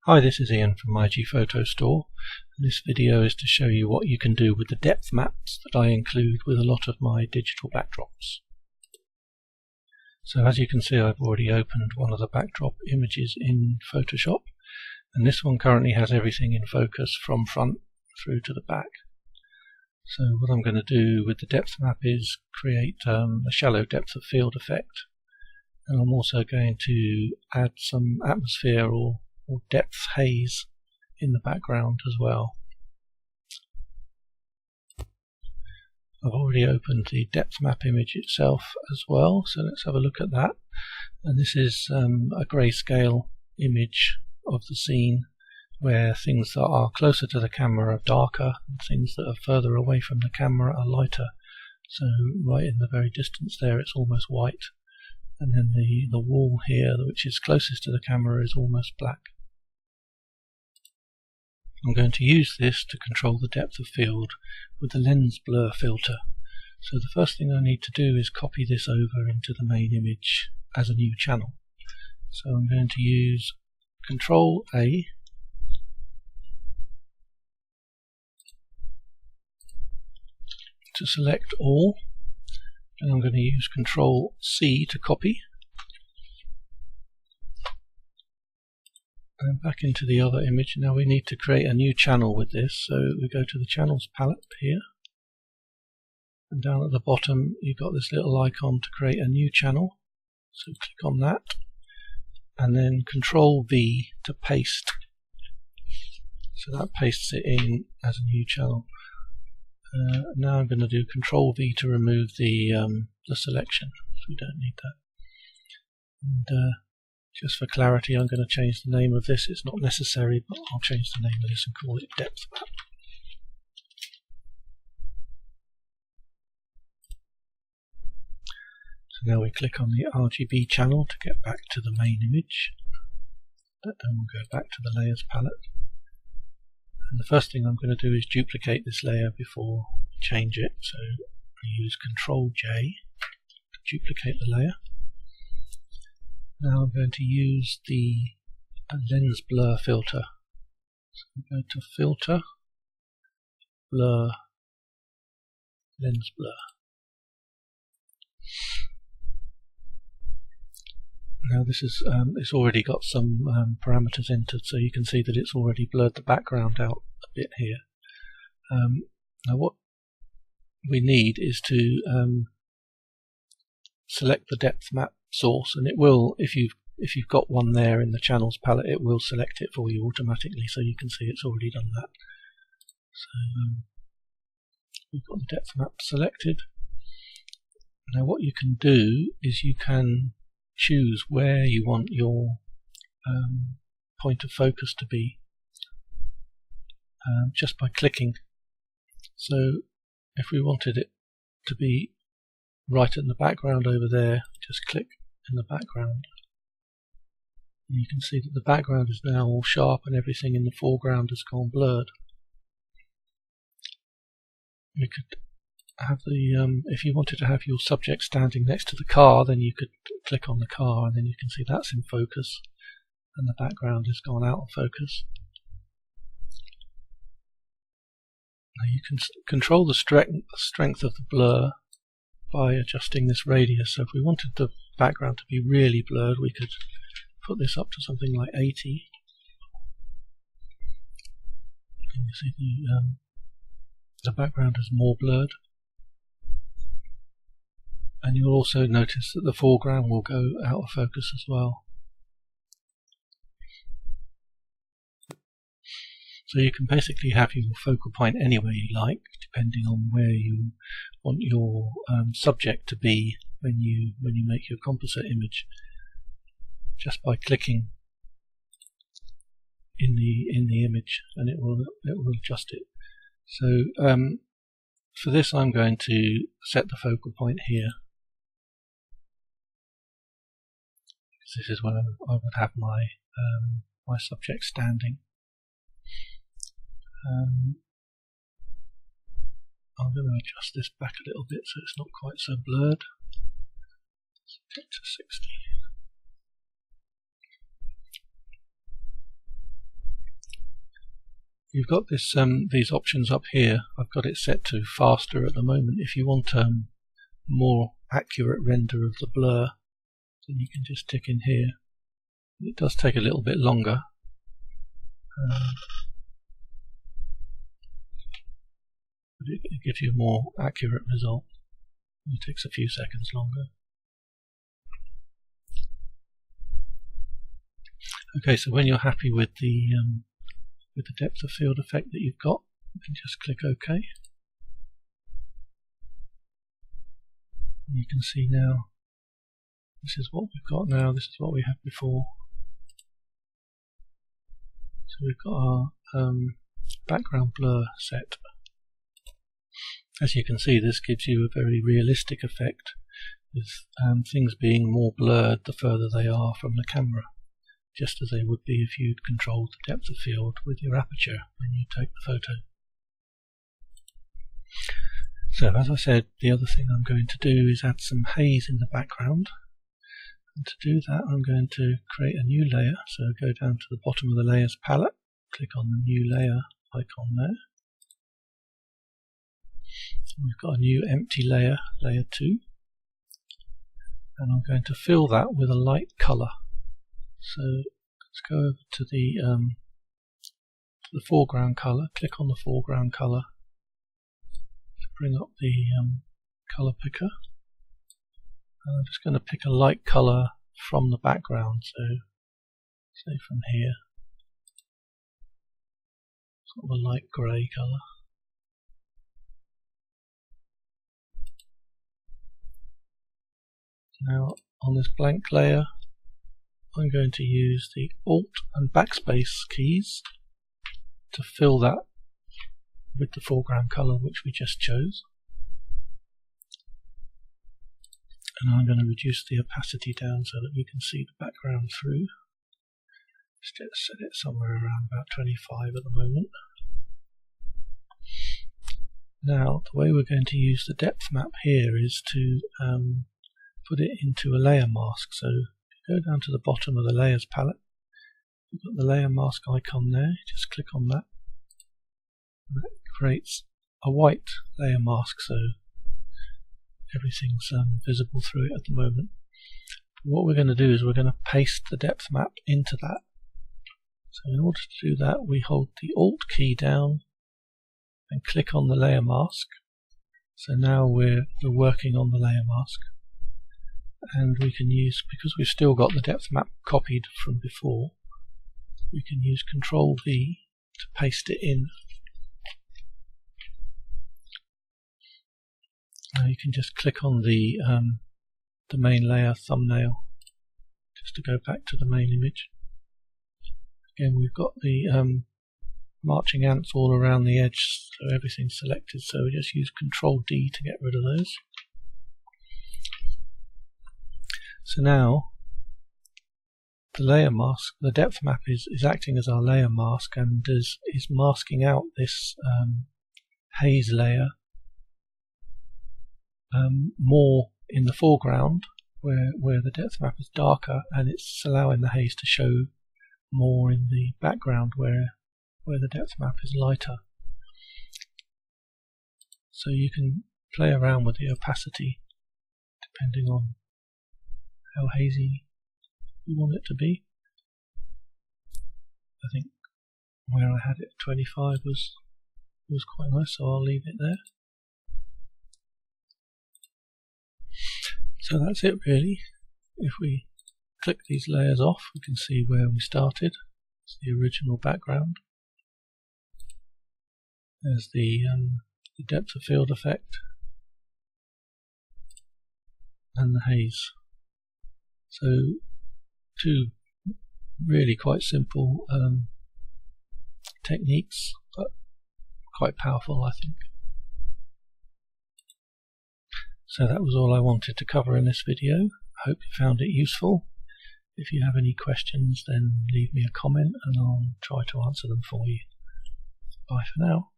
Hi, this is Ian from IGPhotoStore, and this video is to show you what you can do with the depth maps that I include with a lot of my digital backdrops. So as you can see, I've already opened one of the backdrop images in Photoshop, and this one currently has everything in focus from front through to the back. So what I'm going to do with the depth map is create a shallow depth of field effect, and I'm also going to add some atmosphere or depth haze in the background as well. I've already opened the depth map image itself as well, so let's have a look at that. And this is a grayscale image of the scene where things that are closer to the camera are darker and things that are further away from the camera are lighter. So right in the very distance there it's almost white, and then the wall here, which is closest to the camera, is almost black. I'm going to use this to control the depth of field with the lens blur filter. So the first thing I need to do is copy this over into the main image as a new channel. So I'm going to use Control A to select all, and I'm going to use Control C to copy, and back into the other image. Now we need to create a new channel with this, so we go to the channels palette here, and down at the bottom you've got this little icon to create a new channel, so click on that and then Control V to paste, so that pastes it in as a new channel. Now I'm going to do Control V to remove the selection, so we don't need that. And just for clarity, I'm going to change the name of this. It's not necessary, but I'll change the name of this and call it Depth Map. So now we click on the RGB channel to get back to the main image, and we'll go back to the Layers palette. And the first thing I'm going to do is duplicate this layer before we change it. So I use Control J to duplicate the layer. Now I'm going to use the lens blur filter. So I'm going to Filter, Blur, Lens Blur. Now this is it's already got some parameters entered, so you can see that it's already blurred the background out a bit here. Now what we need is to select the depth map source, and it will, if you've got one there in the channels palette, it will select it for you automatically, so you can see it's already done that. So we've got the depth map selected. Now what you can do is you can choose where you want your point of focus to be just by clicking. So if we wanted it to be right in the background over there, just click in the background. And you can see that the background is now all sharp and everything in the foreground has gone blurred. You could have the if you wanted to have your subject standing next to the car, then you could click on the car, and then you can see that's in focus and the background has gone out of focus. Now you can control the strength of the blur by adjusting this radius. So if we wanted the background to be really blurred, we could put this up to something like 80. And you see the background is more blurred. And you'll also notice that the foreground will go out of focus as well. So you can basically have your focal point anywhere you like, depending on where you want your subject to be when you make your composite image, just by clicking in the image, and it will adjust it. So for this, I'm going to set the focal point here. This is where I would have my my subject standing. I'm going to adjust this back a little bit so it's not quite so blurred. Set it to 60. you've got this these options up here. I've got it set to faster at the moment. If you want more accurate render of the blur, then you can just tick in here. It does take a little bit longer. But it gives you a more accurate result. It takes a few seconds longer. Okay, so when you're happy with the depth of field effect that you've got, you can just click OK. And you can see now this is what we've got now. This is what we had before. So we've got our background blur set. As you can see, this gives you a very realistic effect, with things being more blurred the further they are from the camera, just as they would be if you'd controlled the depth of field with your aperture when you take the photo. So as I said, the other thing I'm going to do is add some haze in the background. And to do that, I'm going to create a new layer. So go down to the bottom of the layers palette, click on the new layer icon there. We've got a new empty layer, layer 2, and I'm going to fill that with a light colour. So let's go over to the foreground colour, click on the foreground colour, bring up the colour picker. I'm just going to pick a light colour from the background, so say from here, sort of a light grey colour. Now on this blank layer, I'm going to use the Alt and Backspace keys to fill that with the foreground colour which we just chose. And I'm going to reduce the opacity down so that we can see the background through. Let's set it somewhere around about 25 at the moment. Now the way we're going to use the depth map here is to put it into a layer mask. So go down to the bottom of the layers palette, you've got the layer mask icon there, just click on that, and that creates a white layer mask, so everything's visible through it at the moment. What we're going to do is we're going to paste the depth map into that. So in order to do that, we hold the Alt key down and click on the layer mask. So now we're working on the layer mask. And we can use, because we've still got the depth map copied from before, we can use Ctrl V to paste it in. Now you can just click on the main layer thumbnail just to go back to the main image. Again, we've got the marching ants all around the edge, so everything's selected, so we just use Ctrl D to get rid of those. So now the layer mask, the depth map is acting as our layer mask and is masking out this haze layer more in the foreground where the depth map is darker, and it's allowing the haze to show more in the background where the depth map is lighter. So you can play around with the opacity depending on how hazy you want it to be. I think where I had it at 25 was quite nice, so I'll leave it there. So that's it really. If we click these layers off, we can see where we started. It's the original background. There's the depth of field effect and the haze. So two really quite simple techniques, but quite powerful, I think. So that was all I wanted to cover in this video. I hope you found it useful. If you have any questions, then leave me a comment and I'll try to answer them for you. Bye for now.